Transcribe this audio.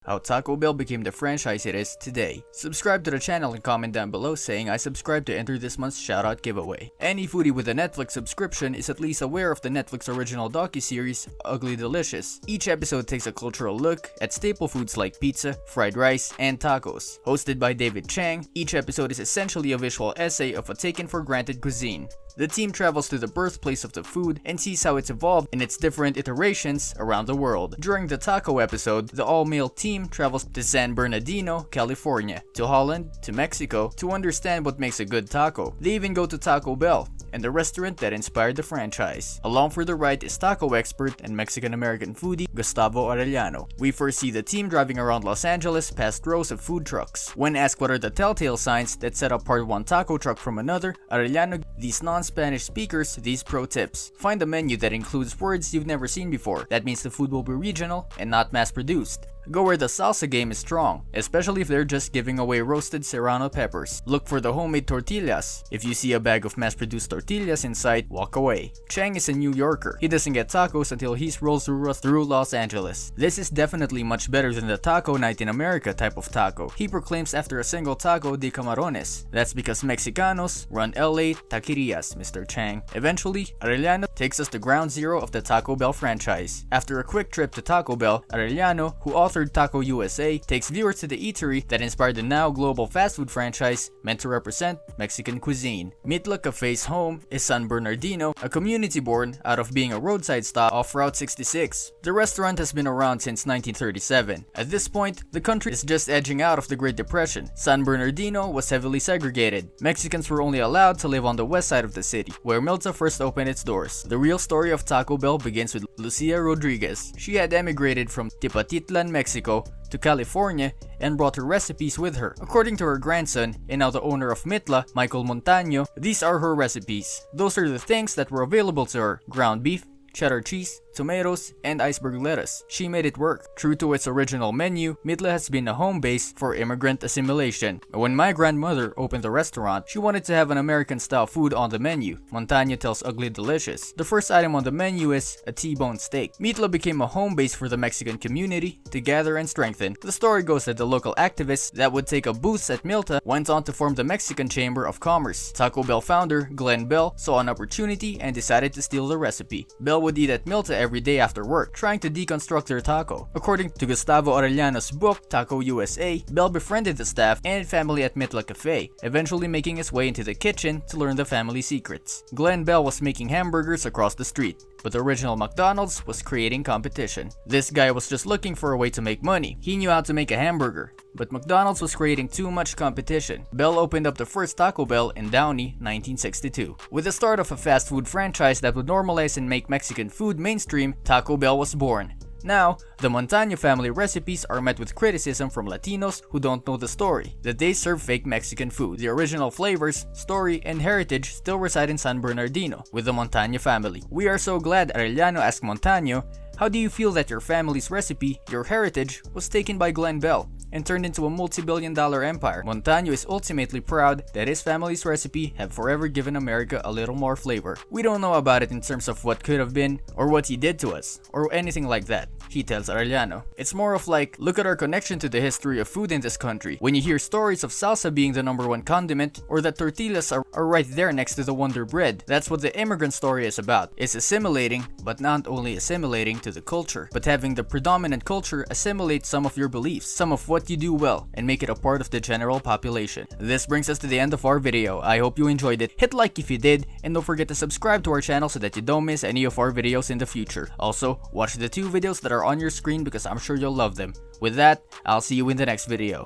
how Taco Bell became the franchise it is today. Subscribe to the channel and comment down below saying I subscribe to enter this month's shoutout giveaway. Any foodie with a Netflix subscription is at least aware of the Netflix original docuseries Ugly Delicious. Each episode takes a cultural look at staple foods like pizza, fried rice, and tacos. Hosted by David Chang, each episode is essentially a visual essay of a taken for granted cuisine. The team travels to the birthplace of the food and sees how it's evolved in its different iterations around the world. During the taco episode, the all-male team travels to San Bernardino, California, to Holland, to Mexico, to understand what makes a good taco. They even go to Taco Bell, and the restaurant that inspired the franchise. Along for the ride is taco expert and Mexican-American foodie Gustavo Arellano. We first see the team driving around Los Angeles past rows of food trucks. When asked what are the telltale signs that set apart one taco truck from another, Arellano these non-Spanish speakers these pro tips. Find a menu that includes words you've never seen before. That means the food will be regional and not mass-produced. Go where the salsa game is strong, especially if they're just giving away roasted serrano peppers. Look for the homemade tortillas. If you see a bag of mass-produced tortillas in sight, walk away. Chang is a New Yorker. He doesn't get tacos until he's rolled through Los Angeles. This is definitely much better than the taco night in America type of taco. He proclaims after a single taco de camarones. That's because Mexicanos run LA taquerias, Mr. Chang. Eventually, Arellano takes us to ground zero of the Taco Bell franchise. After a quick trip to Taco Bell, Arellano, who authored Taco USA, takes viewers to the eatery that inspired the now global fast food franchise meant to represent Mexican cuisine. Mitla Cafe's home is San Bernardino, a community born out of being a roadside stop off Route 66. The restaurant has been around since 1937. At this point, the country is just edging out of the Great Depression. San Bernardino was heavily segregated. Mexicans were only allowed to live on the west side of the city, where Milta first opened its doors. The real story of Taco Bell begins with Lucia Rodriguez. She had emigrated from Tepatitlan, Mexico to California and brought her recipes with her. According to her grandson, and now the owner of Mitla, Michael Montaño, these are her recipes. Those are the things that were available to her: ground beef, cheddar cheese, tomatoes, and iceberg lettuce. She made it work. True to its original menu, Mitla has been a home base for immigrant assimilation. When my grandmother opened the restaurant, she wanted to have an American-style food on the menu. Montaño tells Ugly Delicious. The first item on the menu is a T-bone steak. Mitla became a home base for the Mexican community to gather and strengthen. The story goes that the local activists that would take a booth at Milta went on to form the Mexican Chamber of Commerce. Taco Bell founder Glenn Bell saw an opportunity and decided to steal the recipe. Bell would eat at Milta every day after work, trying to deconstruct their taco. According to Gustavo Arellano's book, Taco USA, Bell befriended the staff and family at Mitla Cafe, eventually making his way into the kitchen to learn the family secrets. Glenn Bell was making hamburgers across the street, but the original McDonald's was creating competition. This guy was just looking for a way to make money. He knew how to make a hamburger, but McDonald's was creating too much competition. Bell opened up the first Taco Bell in Downey, 1962. With the start of a fast food franchise that would normalize and make Mexican food mainstream, Taco Bell was born. Now, the Montaño family recipes are met with criticism from Latinos who don't know the story, that they serve fake Mexican food. The original flavors, story, and heritage still reside in San Bernardino with the Montaño family. We are so glad Arellano asked Montaño, how do you feel that your family's recipe, your heritage, was taken by Glenn Bell and turned into a multi-billion-dollar empire? Montaño is ultimately proud that his family's recipe have forever given America a little more flavor. We don't know about it in terms of what could have been, or what he did to us, or anything like that, he tells Arellano. It's more of like, look at our connection to the history of food in this country. When you hear stories of salsa being the #1 condiment, or that tortillas are right there next to the Wonder Bread, that's what the immigrant story is about. It's assimilating, but not only assimilating to the culture, but having the predominant culture assimilate some of your beliefs, some of what you do well, and make it a part of the general population. This brings us to the end of our video. I hope you enjoyed it. Hit like if you did, and don't forget to subscribe to our channel so that you don't miss any of our videos in the future. Also, watch the 2 videos that are on your screen because I'm sure you'll love them. With that, I'll see you in the next video.